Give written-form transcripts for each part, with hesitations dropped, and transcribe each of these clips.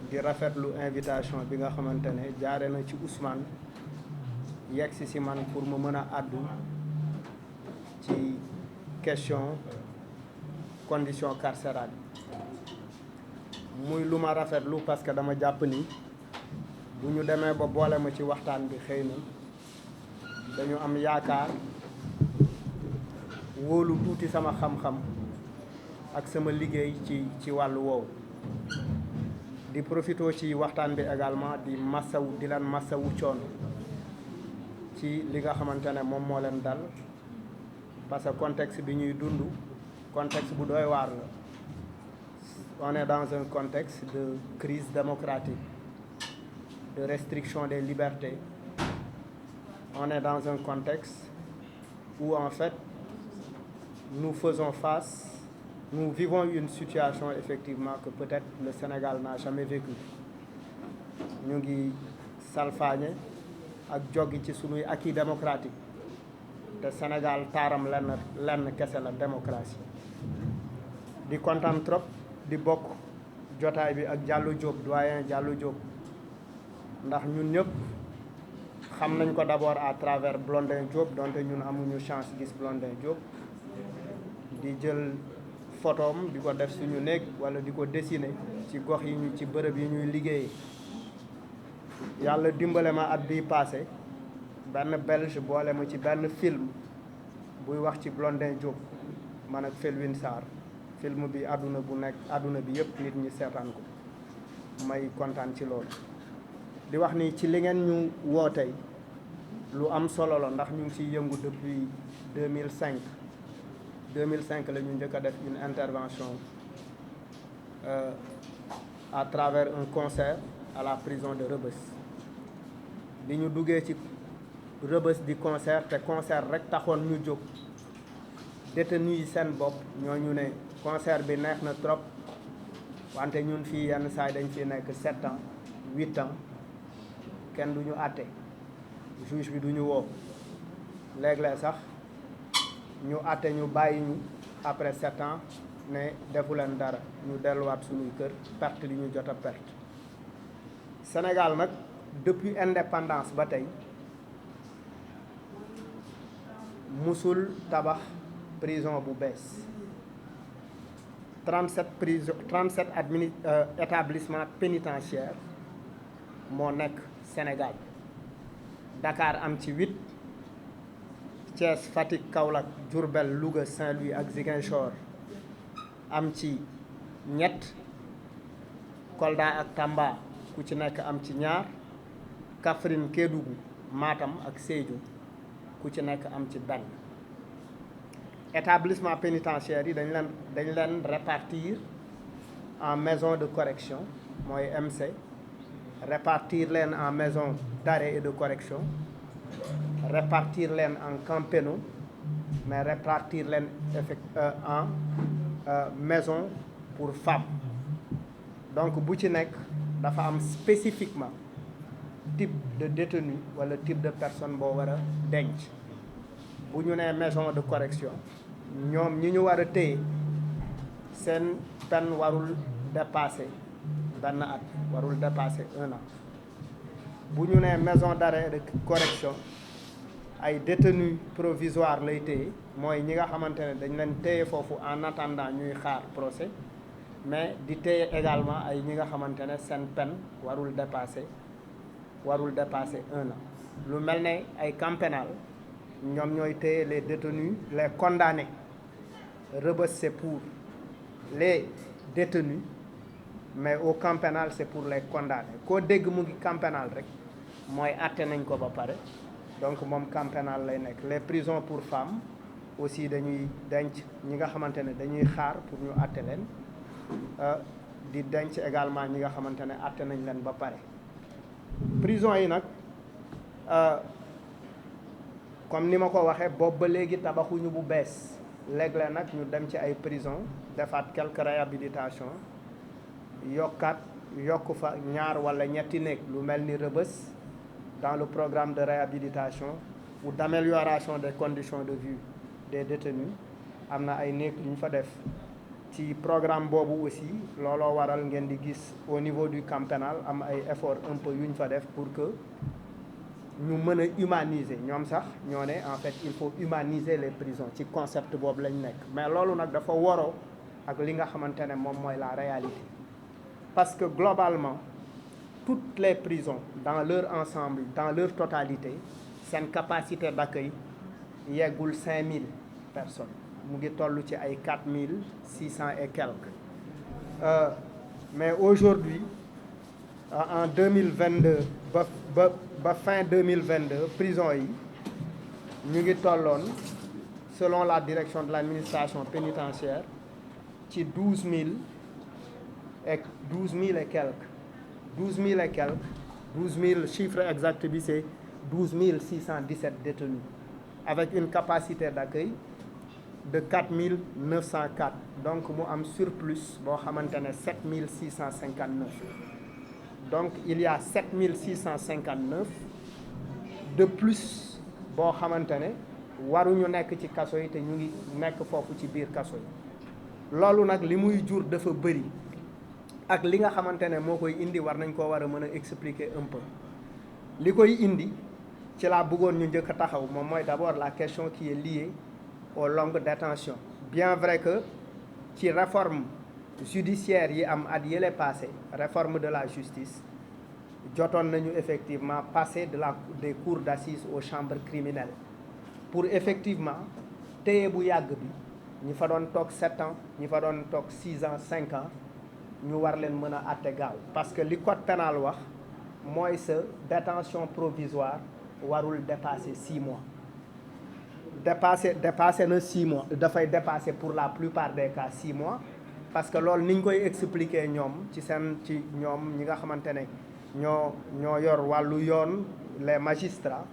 di rafetlu invitation bi nga xamante ne jaare na ci Ousmane yegg si man pour mu mën a àddu ci question condition carcérale muy lu ma rafetlu parce que dama jàpp ni bu ñu demee ba boole ma ci waxtaan bi xëy na dañu am yaakaar wóolu tuuti sama xam-xam ak sama liggéey ci wàllu woowu di profito ci waxtaan bi également di leen massawu coono ci li nga xamante ne moom moo leen dal parce que contexte bi ñuy dund contexte bu doy waar la on est dans un contexte de crise démocratique de restriction des libertés on est dans un contexte où en fait nous vivons une situation effectivement que peut-être le Sénégal n'a jamais vécu ñu ngi salfaañe ak joggi ci sunuy acquis démocratique te Sénégal taaram lenn kese la démocratie di kontaan trop di bokk jotaay bi ak Diallo Diop doyen Diallo Diop ndax ñun ñëpp xam nañ ko d'abord à travers Blondin Diop donte ñun amuñu chance gis Blondin Diop di jël photom di ko def suñu néeg wala di ko dessiner ci gox yi ñu ci bërëb yi ñuy liggéeyee yàlla dimbale ma at bi passé benn belge boole ma ci benn film buy wax ci Blondin Diop man ak Felwine Sarr film bi àdduna bi yëpp nit ñi seetaan ko may kontaan ci loolu di wax ni ci li ngeen ñu woo tey lu am solo la ndax ñu ngi ciy yëngu depuis 2005 la ñu njëkk a def une intervention à travers un concert à la prison de Rebeuss bi ñu duggee ci Rebeuss di concert te concert rek taxoon ñu jóg détenu yi seen bopp ñooñu ne concert bi neex na trop wante ñun fii yenn saa yi dañ fi nekk 7 ans 8 ans kenn du ñu àtte juge bi du ñu woo léeg-léeg sax ñu àtte ñu bàyyi ñu après 7 ans ne defu leen dara ñu delluwaat suñuy kër perte li ñu jot a perte Sénégal nag depuis indépendance ba tey musul tabax prison bu bees 37 établissement pénitentiaire moo nekk Sénégal Dakar am ci 8 Thiès Fatick Kaolack Diourbel Louga Saint-Louis ak Ziguinchor am ci 3 Kolda ak Tamba ku ci nekk am ci 2 Kaffrine Kédougou Matam ak Sédhiou ku ci nekk am ci 1 établissement pénitentiaire yi dañ leen répartir en maison de correction mooy MC répartir leen en maison d'arrêt et de correction répartir leen en camps pénaux mais répartir leen en maison pour femmes donc bu ci nekk dafa am spécifiquement type de détenu wala type de personne boo war a denc bu ñu nee maison de correction ñoom ñi ñu war a téye seen peine warul dépasser 1 at warul dépasser 1 an bu ñu nee maison d'arrêt et de correction ay détenus provisoires lay téye mooy ñi nga xamante ne dañ leen téye foofu en attendant ñuy xaar procès mais di téye également ay ñi nga xamante ne seen peine warul dépasser 1 an lu mel ne ay camp pénal ñoom ñooy téye les détenus les condamnés Rebeuss c'est pour les détenus mais au camp pénal c'est pour les condamnés koo dégg mu ngi camp pénal rek mooy àtte nañ ko ba pare donc moom camp pénal lay nekk les prisons pour femmes aussi dañuy denc ñi nga xamante ne dañuy xaar pour ñu àtte leen di denc également ñi nga xamante ne àtte nañ leen ba pare prison yi nag comme ni ma ko waxee boobu ba léegi tabaxuñu bu bees léeg-léeg nag ñu dem ci ay prison defaat quelques réhabilitation yokk fa 2 wala ñetti néeg lu mel ni Rebeuss dans le programme de réhabilitation ou d'amélioration des conditions de vie des détenus am na ay néeg yu ñu fa def ci programme boobu aussi looloo waral ngeen di gis au niveau du camp pénal am ay effort un peu yu ñu fa def pour que ñu mën a humaniser ñoom sax ñoo ne en fait il faut humaniser les prisons ci concept boobu lañ nekk mais loolu nag dafa waroo ak li nga xamante ne moom mooy la réalité parce que globalement toutes les prisons dans leur ensemble dans leur totalité seen capacité d'accueil yeggul 5000 personnes mu ngi toll ci ay 4600 et quelques mais aujourd'hui en 2022 ba fin 2022 prison yi ñu ngi tolloon selon la direction de l'administration pénitentiaire ci 12 000 et quelques 12 000 chiffre exact bi c'est 12 617 détenus avec une capacité d'accueil de 4 904 donc mu am surplus boo xamante ne 7 659 donc il y a 7 659 de plus boo xamante ne waruñu nekk ci kaso yi te ñu ngi nekk foofu ci biir kaso yi loolu nag li muy jur dafa bëri ak li nga xamante ne moo koy indi war nañ koo war a mën a expliquer un peu li koy indi ci laa bëggoon ñu njëkk a taxaw moom mooy d'abord la question qui est liée aux longues détentions bien vrai que ci réforme judiciaire yi am at yële passé réforme de la justice jotoon nañu effectivement passer des cours d'assises aux chambres criminelles pour effectivement téye bu yàgg bi ñi fa doon toog 7 ans ñi fa doon toog 6 ans 5 ans ñu war leen mën a àtte gaaw parce que li code pénal wax mooy sa détention provisoire warul dépasser 6 mois dépassé na 6 mois dafay dépasser pour la plupart des cas 6 mois parce que loolu ni ñu koy expliquer ñoom ci ñoom ñi nga xamante ne ñoo yor wàllu yoon les magistrats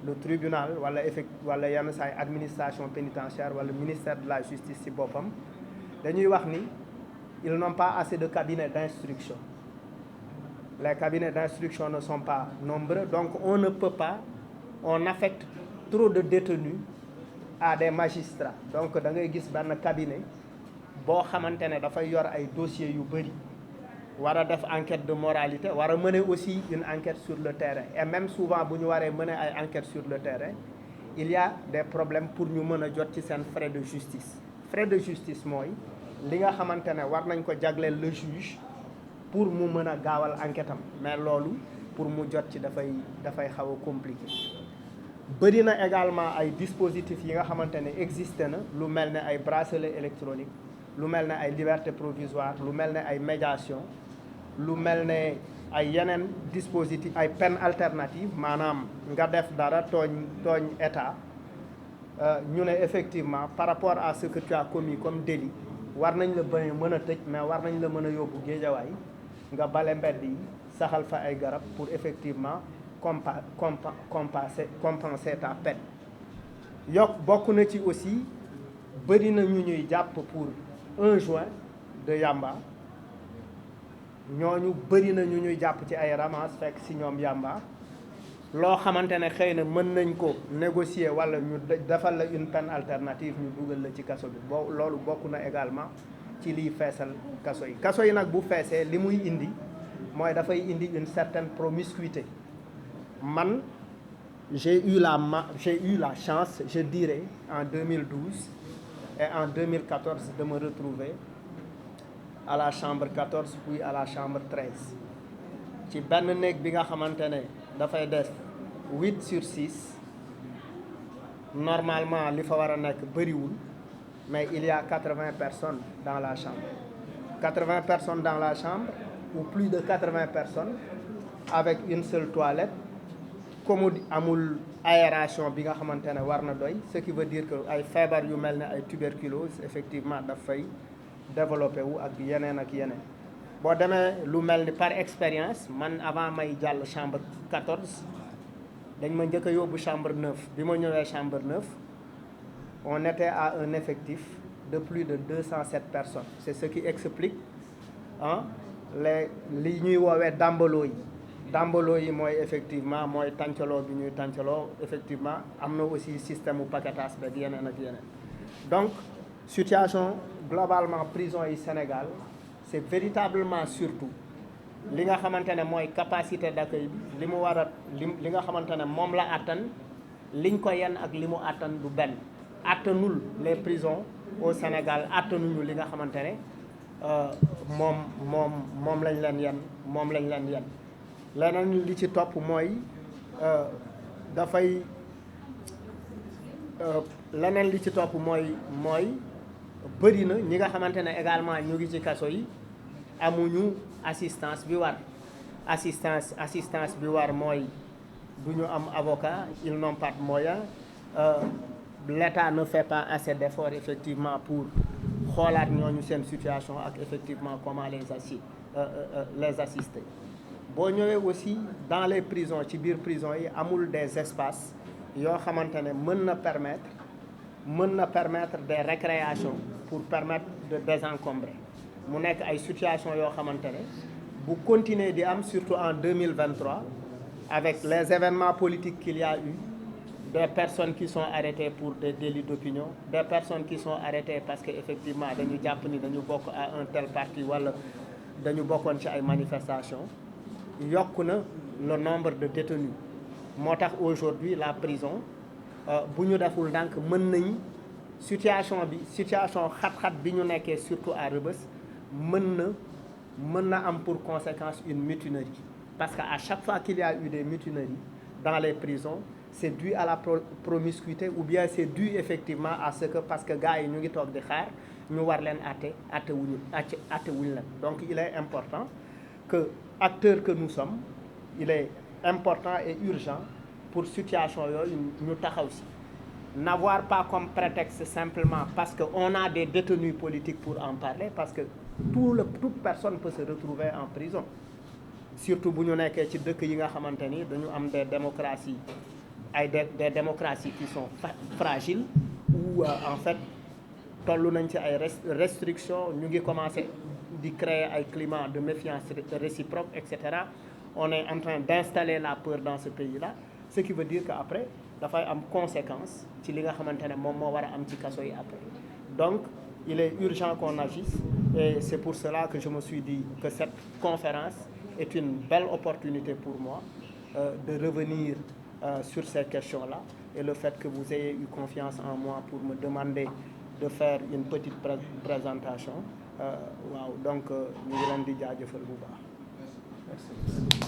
le tribunal wala yenn saay administration pénitentiaire wala ministère de la justice ci boppam dañuy wax ni ils n'ont pas assez de cabinets d'instruction les cabinets d'instruction ne sont pas nombreux donc on affecte trop de détenus à des magistrats donc da ngay gis benn cabinet boo xamante ne dafay yor ay dossiers yu bëri war a def enquête de moralité war a mener aussi une enquête sur le terrain et même souvent bu ñu waree mener ay enquête sur le terrain il y a des problèmes pour ñu mën a jot ci seen frais de justice mooy li nga xamante ne war nañ ko jagleel le juge pour mu mën a gaawal enquête am mais loolu pour mu jot ci dafay xaw a compliqué bëri na également ay dispositifs yi nga xamante ne existé na lu mel ne ay bracelet électronique lu mel ne ay liberté provisoire lu mel ne ay médiation lu mel ne ay yeneen dispositif ay peine alternative maanaam nga def dara tooñ état ñu ne effectivement par rapport à ce que tu as commis comme délit war nañ la mën a tëj mais war nañ la mën a yóbbu géejawaay nga bale mbedd yi saxal fa ay garab pour effectivement compenser ta peine bokk na ci aussi bëri na ñu ñuy jàpp pour 1 joint de yamba ñooñu bëri na ñu ñuy jàpp ci ay ramasse fekk si ñoom yamba loo xamante ne xëy na mën nañ ko négocier wala ñu defal la une peine alternative ñu dugal la ci kaso bi loolu bokk na également ci liy feesal kaso yi nag bu feesee li muy indi mooy dafay indi une certaine promiscuité man j'ai eu la chance je dirais en 2012 et en 2014 de me retrouver à la chambre 14 puis à la chambre 13 ci benn néeg bi nga xamante ne dafay def 8/6 normalement li fa war a nekk bëriwul mais il y a 80 personnes dans la chambre 80 personnes dans la chambre ou plus de 80 personnes avec une seule toilette comme amul aération bi nga xamante ne war na doy ce qui veut dire que ay feebar yu mel ne ay tuberculose effectivement daf fay développé wu ak yeneen boo demee lu mel ni par expérience man avant may jàll chambre 14 dañ ma njëkk a yóbbu chambre 9 bi ma ñëwee chambre 9 on était à un effectif de plus de 207 personnes c'est ce qui explique li ñuy woowee dàmbaloo yi mooy effectivement mooy tàncaloo bi ñuy tàncaloo effectivement am na aussi système u paquetage beeg yeneen donc situation globalement prison yi Sénégal c'est véritablement surtout li nga xamante ne mooy capacité d'accueil bi li mu war a li nga xamante ne moom la àttan liñ ko yenn ak li mu àttan du benn àttanul les prisons au Sénégal àttanuñu li nga xamante ne moom lañ leen yenn leneen li ci topp mooy leneen li ci topp mooy bëri na ñi nga xamante ne également ñu ngi ci kaso yi amuñu assistance bi war assistance bi war mooy du ñu am avocat ils n'ont pas de moyens l'État ne fait pas assez d'efforts effectivement pour xoolaat ñooñu seen situation ak effectivement comment les assister boo ñëwee aussi dans les prisons ci biir prison yi amul des espaces yoo xamante ne mën na permettre des récréations pour permettre de désencombrer mu nekk ay situation yoo xamante ne bu continuer di am surtout en 2023 avec les événements politiques qu'il y a eu des personnes qui sont arrêtées pour des délits d'opinion des personnes qui sont arrêtées parce que effectivement dañu jàpp ni dañu bokk à un tel parti wala dañu bokkoon ci ay manifestations yokk na le nombre de détenus moo tax aujourd'hui la prison bu ñu deful ndànk mën nañ situation xat-xat bi ñu nekkee surtout à Rebeuss mën na am pour conséquence une mutinerie parce que à chaque fois qu'il y a eu des mutineries dans les prisons c'est dû à la promiscuité ou bien c'est dû effectivement à ce que parce que gars yi ñu ngi toog di xaar ñu war leen atte wuñu leen donc il est important que acteurs que nous sommes il est important et urgent pour situation yooyu ñu taxaw si n'avoir pas comme prétexte simplement parce que on a des détenus politiques pour en parler parce que toute personne peut se retrouver en prison surtout bu ñu nekkee ci dëkk yi nga xamante ni dañu am des démocraties des démocraties qui sont fragiles où en fait toll nañ ci ay restrictions ñu ngi commencer di créer ay climat de méfiance réciproque etc. On est en train d'installer la peur dans ce pays-là ce qui veut dire que après dafay am conséquence ci li nga xamante ne moom moo war a am ci kaso yi après donc il est urgent qu'on agisse et c'est pour cela que je me suis dit que cette conférence est une belle opportunité pour moi de revenir sur ces questions-là et le fait que vous ayez eu confiance en moi pour me demander de faire une petite présentation waaw donc ñu ngi leen di jaajëfal bu baax merci.